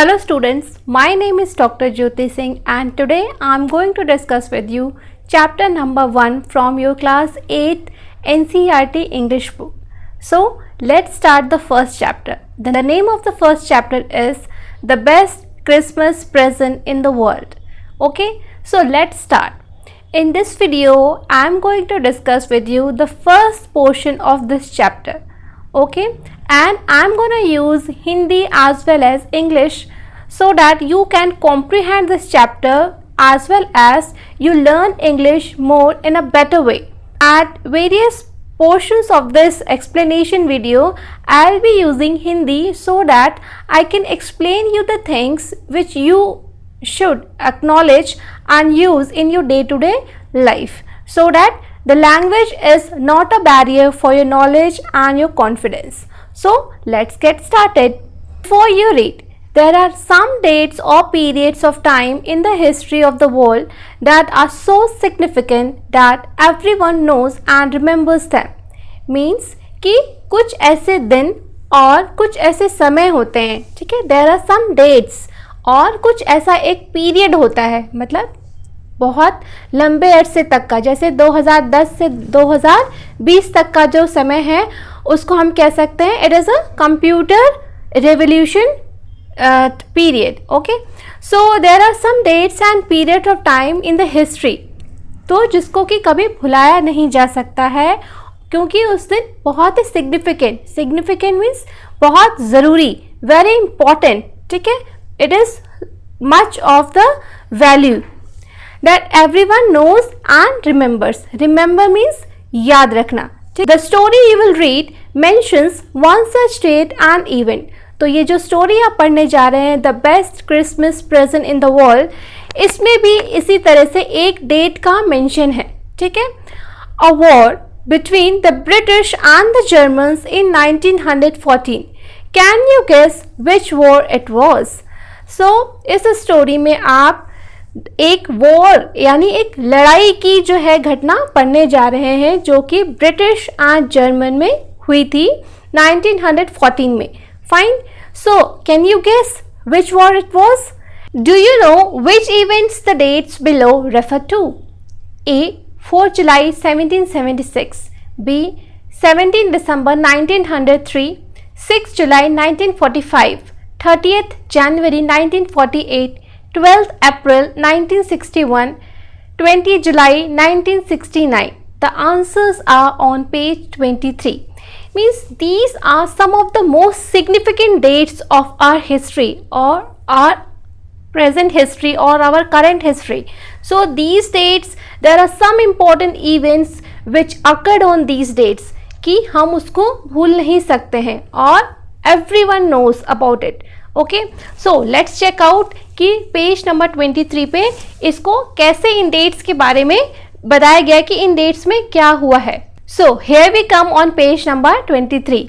Hello students, my name is Dr. Jyoti Singh and today I am going to discuss with you chapter number 1 from your class 8 NCERT English book. So let's start the first chapter. The name of the first chapter is The Best Christmas Present in the World. Okay, so let's start. In this video, I am going to discuss with you the first portion of this chapter. Okay, and I'm gonna use Hindi as well as English so that you can comprehend this chapter as well as you learn English more in a better way. At various portions of this explanation video, I'll be using Hindi so that I can explain you the things which you should acknowledge and use in your day-to-day life so that the language is not a barrier for your knowledge and your confidence. So let's get started. Before you read, there are some dates or periods of time in the history of the world that are so significant that everyone knows and remembers them. Means कि कुछ ऐसे दिन और कुछ ऐसे समय होते हैं, ठीक है. There are some dates और कुछ ऐसा एक पीरियड होता है, मतलब बहुत लंबे अरसे तक का, जैसे 2010 से 2020 तक का जो समय है उसको हम कह सकते हैं it is a computer revolution period. Okay, so there are some dates and period of time in the history, तो जिसको कि कभी भुलाया नहीं जा सकता है क्योंकि उस दिन बहुत ही सिग्निफिकेंट मीन्स बहुत ज़रूरी, वेरी इंपॉर्टेंट, ठीक है. It is much of the value that everyone knows and remembers. Remember means याद रखना. The story you will read mentions one such date and event. तो ये जो स्टोरी आप पढ़ने जा रहे हैं the best Christmas present in the world, इसमें भी इसी तरह से एक डेट का मेंशन है, ठीक है. A war between the British and the Germans in 1914. Can you guess which war it was? So इस स्टोरी में आप एक वॉर यानी एक लड़ाई की जो है घटना पढ़ने जा रहे हैं जो कि ब्रिटिश एंड जर्मन में हुई थी 1914 में. Fine, so can you guess which war it was? Do you know which events the dates below refer to? A 4 July 1776, B 17 December 1903, 6 July 1945, 30th January 1948, 12th April 1961, 20 July 1969. The answers are on page 23. Means these are some of the most significant dates of our history or our present history or our current history. So these dates, there are some important events which occurred on these dates कि हम उसको भूल नहीं सकते हैं और everyone knows about it. Okay, so let's check out कि page number 23 पे इसको कैसे इन डेट्स के बारे में बताया गया कि इन डेट्स में क्या हुआ है. So here we come on page number 23.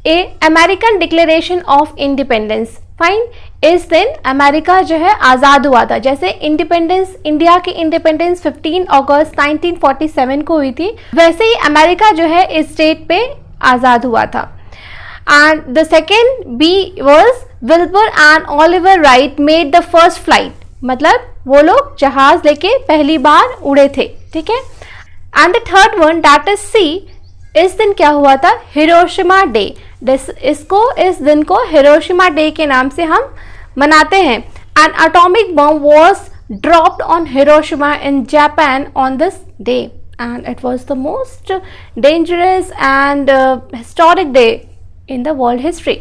A American Declaration of Independence. Fine, इस दिन अमेरिका जो है आज़ाद हुआ था. जैसे इंडिपेंडेंस, इंडिया की इंडिपेंडेंस 15 अगस्त 1947 को हुई थी, वैसे ही अमेरिका जो है इस डेट पे आज़ाद हुआ था. And the second B was Wilbur and Oliver Wright made the first flight. मतलब वो लोग जहाज लेके पहली बार उड़े थे, ठीक है. And the third one that is C, इस दिन क्या हुआ था? Hiroshima day. इस दिन को हिरोशिमा डे के नाम से हम मनाते हैं. An atomic bomb was dropped on Hiroshima in Japan on this day, and it was the most dangerous and historic day in the world history.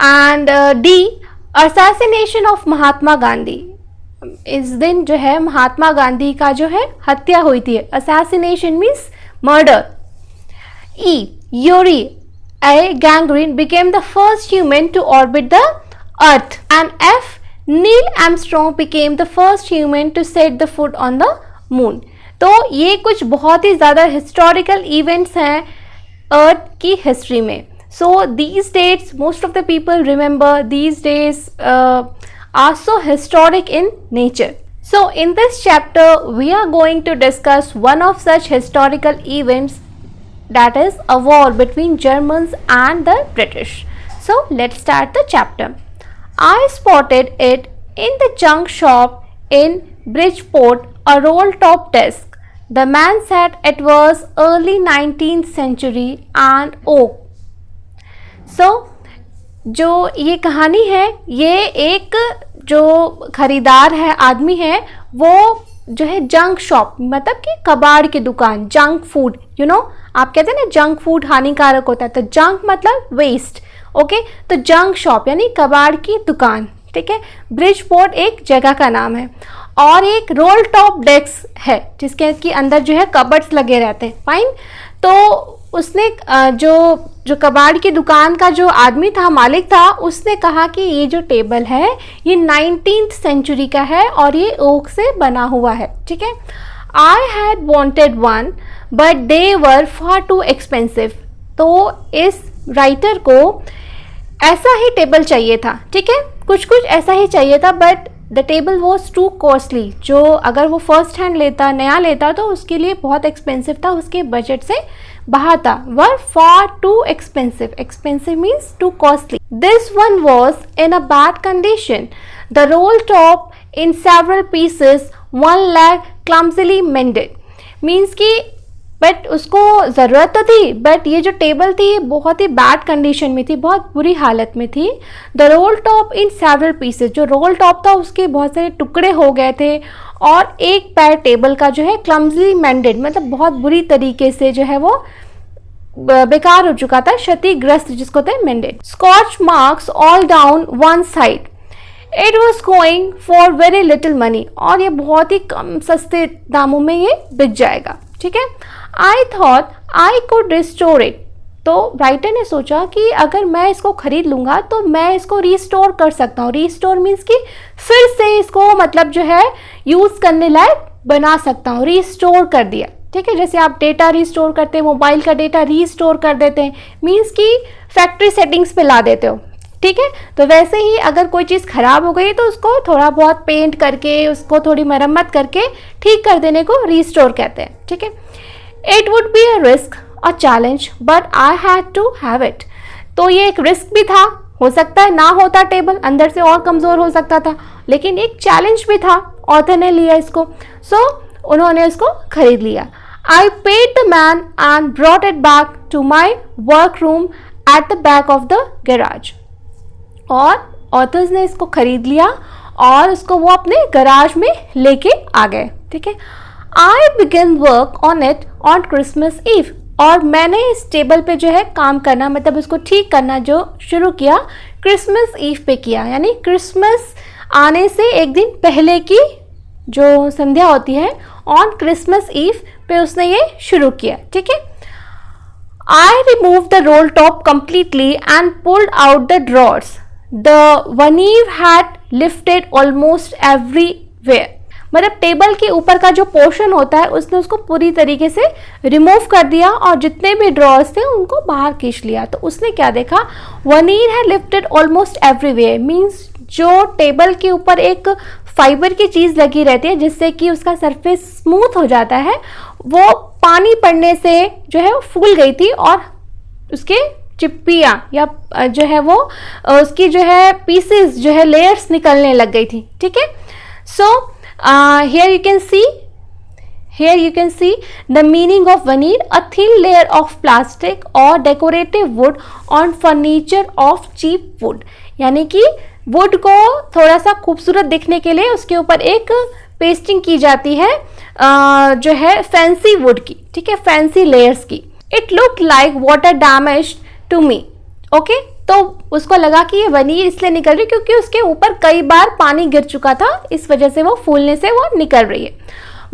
And D, assassination of Mahatma Gandhi. इस दिन जो है महात्मा गांधी का जो है हत्या हुई थी. assassination means murder. E, Yuri A. Gagarin became the first human to orbit the earth. And F, Neil Armstrong became the first human to set the foot on the moon. तो ये कुछ बहुत ही ज़्यादा हिस्टोरिकल इवेंट्स हैं अर्थ की history में. So these dates, most of the people remember these days are so historic in nature. So in this chapter, we are going to discuss one of such historical events, that is a war between Germans and the British. So let's start the chapter. I spotted it in the junk shop in Bridgeport, a roll-top desk. The man said it was early 19th century and oak. So, जो ये कहानी है, ये एक जो खरीदार है, आदमी है, वो जो है जंक शॉप मतलब कि कबाड़ की दुकान, जंक फूड, यू नो, आप कहते हैं ना जंक फूड हानिकारक होता है, तो जंक मतलब वेस्ट, ओके, तो जंक शॉप यानी कबाड़ की दुकान, ठीक है। ब्रिजपोर्ट एक जगह का नाम है और एक रोल टॉप डेस्क है जिसके की अंदर जो है कबर्ड्स लगे रहते हैं, फाइन। तो उसने जो कबाड़ की दुकान का जो आदमी था, मालिक था, उसने कहा कि ये जो टेबल है ये 19th सेंचुरी का है और ये ओक से बना हुआ है, ठीक है। I had wanted one but they were far too expensive. तो इस राइटर को ऐसा ही टेबल चाहिए था, ठीक है, कुछ कुछ ऐसा ही चाहिए था, but the table was to costly. जो अगर वो फर्स्ट हैंड लेता, नया लेता, तो उसके लिए बहुत एक्सपेंसिव था, उसके बजट से बाहर था। Were far too expensive, expensive means too costly. This one was in a bad condition, the roll top in several pieces, one leg clumsily mended. Means कि बट उसको ज़रूरत तो थी, बट ये जो टेबल थी ये बहुत ही बैड कंडीशन में थी, बहुत बुरी हालत में थी। The roll top in several pieces, जो रोल टॉप था उसके बहुत सारे टुकड़े हो गए थे और एक पैर टेबल का जो है क्लम्सली मेंडेड मतलब बहुत बुरी तरीके से जो है वो बेकार हो चुका था, क्षतिग्रस्त जिसको थे mended. Scorch marks all down one side, it was going for very little money, और ये बहुत ही कम सस्ते दामों में ये बिक जाएगा, ठीक है। I thought I could restore it. तो राइटर ने सोचा कि अगर मैं इसको खरीद लूँगा तो मैं इसको रिस्टोर कर सकता हूँ। रिस्टोर मीन्स कि फिर से इसको मतलब जो है यूज़ करने लायक बना सकता हूँ, रिस्टोर कर दिया, ठीक है। जैसे आप डेटा रिस्टोर करते हैं, मोबाइल का डेटा रिस्टोर कर देते हैं, मीन्स कि फैक्ट्री सेटिंग्स पे ला देते हो, ठीक है। तो वैसे ही अगर कोई चीज़ ख़राब हो गई तो उसको थोड़ा बहुत पेंट करके, उसको थोड़ी मरम्मत करके ठीक कर देने को रिस्टोर कहते हैं, ठीक है। It would be a risk a challenge but I had to have it. तो ये एक रिस्क भी था, हो सकता है ना होता टेबल, अंदर से और कमज़ोर हो सकता था, लेकिन एक चैलेंज भी था, ऑथर ने लिया इसको, सो उन्होंने इसको खरीद लिया। I paid the man and brought it back to my work room at the back of the garage. और ऑथर्स ने इसको खरीद लिया और उसको वो अपने गराज में लेके आ गए, ठीक है। I began work on it on Christmas Eve, और मैंने इस टेबल पे जो है काम करना मतलब उसको ठीक करना जो शुरू किया क्रिसमस ईव पे किया, यानी क्रिसमस आने से एक दिन पहले की जो संध्या होती है ऑन क्रिसमस ईव पे उसने ये शुरू किया, ठीक है। I remove the roll top completely and pulled out the drawers, the veneer had lifted almost everywhere। मतलब टेबल के ऊपर का जो पोर्शन होता है उसने उसको पूरी तरीके से रिमूव कर दिया और जितने भी ड्रॉर्स थे उनको बाहर खींच लिया। तो उसने क्या देखा, veneer had lifted almost everywhere means जो टेबल के ऊपर एक फाइबर की चीज़ लगी रहती है जिससे कि उसका सरफेस स्मूथ हो जाता है, वो पानी पड़ने से जो है वो फूल गई थी और उसके चिप्पियाँ या जो है वो उसकी जो है पीसेस जो है लेयर्स निकलने लग गई थी, ठीक है। So here you can see the meaning of veneer, a thin layer of plastic or decorative wood on furniture of cheap wood, यानी कि वुड को थोड़ा सा खूबसूरत दिखने के लिए उसके ऊपर एक पेस्टिंग की जाती है जो है फैंसी वुड की, ठीक है, फैंसी लेयर्स की। It look like water damage to me, okay. तो उसको लगा कि ये veneer इसलिए निकल रही क्योंकि उसके ऊपर कई बार पानी गिर चुका था, इस वजह से वो फूलने से वो निकल रही है।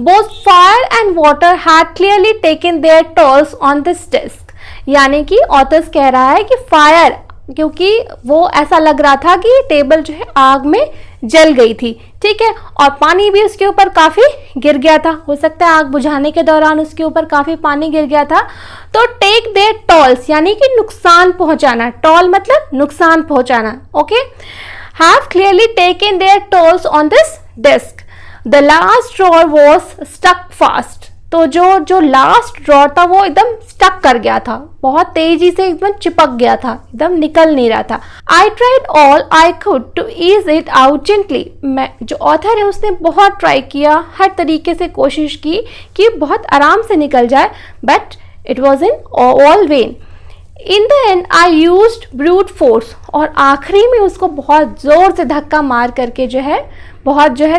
Both fire and water had clearly taken their tolls on this desk, यानी कि ऑथर्स कह रहा है कि फायर, क्योंकि वो ऐसा लग रहा था कि टेबल जो है आग में जल गई थी, ठीक है, और पानी भी उसके ऊपर काफ़ी गिर गया था, हो सकता है आग बुझाने के दौरान उसके ऊपर काफ़ी पानी गिर गया था। तो टेक देयर टॉल्स यानी कि नुकसान पहुंचाना, टॉल मतलब नुकसान पहुंचाना, okay. Have clearly taken their tolls on this desk, the last drawer was stuck fast, तो जो जो लास्ट ड्रॉर था वो एकदम स्टक कर गया था, बहुत तेजी से एकदम चिपक गया था, एकदम निकल नहीं रहा था. I tried all I could to ease it out gently. मैं जो ऑथर है उसने बहुत ट्राई किया, हर तरीके से कोशिश की कि बहुत आराम से निकल जाए, but it was in all when. In the and I used brute force. और आखिरी में उसको बहुत ज़ोर से धक्का मार करके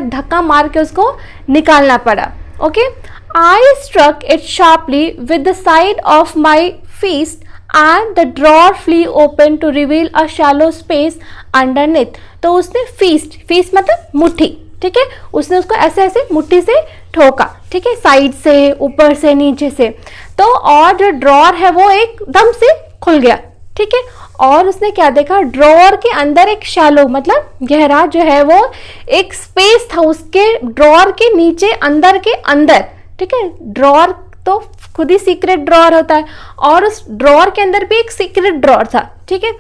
धक्का मार के उसको निकालना पड़ा. Okay. I struck it sharply with the side of my fist and the drawer flew open to reveal a shallow space underneath. तो उसने फीस्ट मतलब मुट्ठी, ठीक है, उसने उसको ऐसे ऐसे मुट्ठी से ठोका, ठीक है, साइड से, ऊपर से, नीचे से. तो और जो ड्रॉर है वो एकदम से खुल गया, ठीक है. और उसने क्या देखा, ड्रॉर के अंदर एक शैलो मतलब गहरा जो है वो एक स्पेस था उसके ड्रॉर के नीचे, अंदर के अंदर, ठीक है. ड्रॉर तो खुद ही सीक्रेट ड्रॉर होता है और उस ड्रॉर के अंदर भी एक सीक्रेट ड्रॉर था, ठीक है.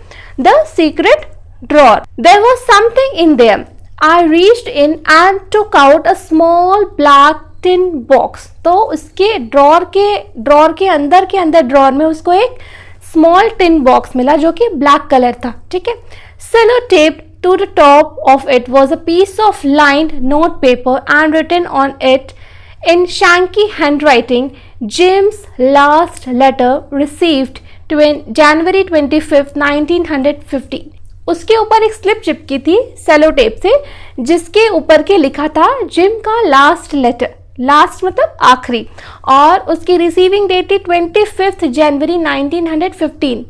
The secret drawer, there was something in there. I reached in and took out a small black tin box. तो उसके ड्रॉर के अंदर ड्रॉर में उसको एक स्मॉल टिन बॉक्स मिला जो कि ब्लैक कलर था, ठीक है. Sellotape to the top of it was a piece of lined note paper and written on it in shanky handwriting, Jim's last letter received January 25th, 1915. उसके ऊपर एक slip चिपकी थी सेलो टेप से जिसके ऊपर के लिखा था जिम का लास्ट लेटर. लास्ट मतलब आखिरी, और उसकी रिसीविंग डेट थी 25th January 1915.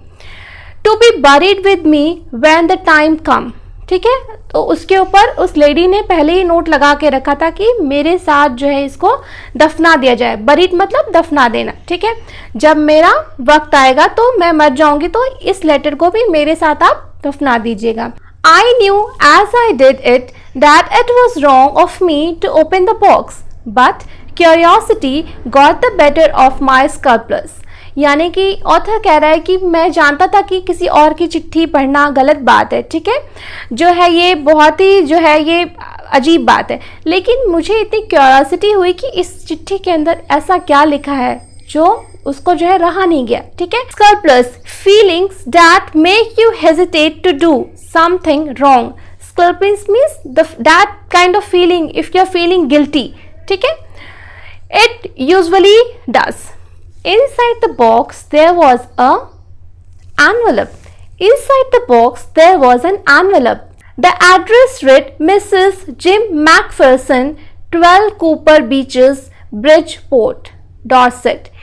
To be buried with me when the time come. ठीक है, तो उसके ऊपर उस लेडी ने पहले ही नोट लगा के रखा था कि मेरे साथ जो है इसको दफना दिया जाए. बरीड मतलब दफना देना, ठीक है. जब मेरा वक्त आएगा तो मैं मर जाऊंगी तो इस लेटर को भी मेरे साथ आप दफना दीजिएगा. I knew as I did it that it was wrong of me to open the box but curiosity got the better of my scruples. यानी कि ऑथर कह रहा है कि मैं जानता था कि किसी और की चिट्ठी पढ़ना गलत बात है, ठीक है, जो है ये बहुत ही जो है ये अजीब बात है, लेकिन मुझे इतनी क्यूरियोसिटी हुई कि इस चिट्ठी के अंदर ऐसा क्या लिखा है जो उसको जो है रहा नहीं गया. ठीक है. Scruples, feelings that make you hesitate to do something wrong. Scruples means that kind of feeling if you are feeling guilty. ठीक है, it usually does. Inside the box there was a envelope. Inside the box there was an envelope. The address read Mrs. Jim MacPherson, 12 Cooper Beaches, Bridgeport, Dorset.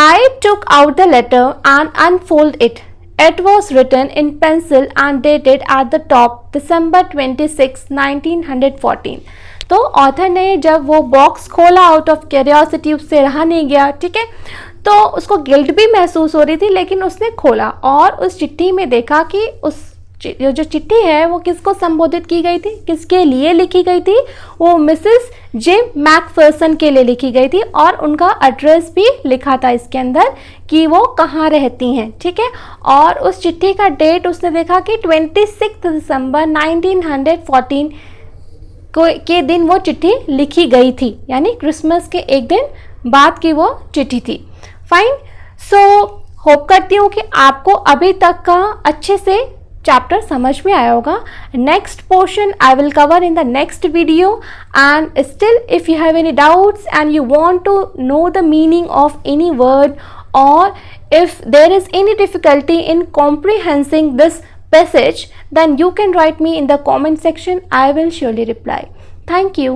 I took out the letter and unfolded it. It was written in pencil and dated at the top December 26, 1914. तो author ने जब वो box खोला out of curiosity, उससे रहा नहीं गया, ठीक है, तो उसको गिल्ट भी महसूस हो रही थी, लेकिन उसने खोला और उस चिट्ठी में देखा कि उस जो चिट्ठी है वो किसको संबोधित की गई थी, किसके लिए लिखी गई थी, वो मिसेस जिम मैकफर्सन के लिए लिखी गई थी और उनका एड्रेस भी लिखा था इसके अंदर कि वो कहाँ रहती हैं. ठीक है, और उस चिट्ठी का डेट उसने देखा कि 26 दिसंबर 1914 के दिन वो चिट्ठी लिखी गई थी, यानी क्रिसमस के एक दिन बाद की वो चिट्ठी थी. फाइन. सो होप करती हूँ कि आपको अभी तक का अच्छे से चैप्टर समझ में आया होगा. Next portion I will cover in the next video, and still if you have any doubts and you want to know the meaning of any word or if there is any difficulty in comprehending this passage, then you can write me in the comment section. I will surely reply. Thank you.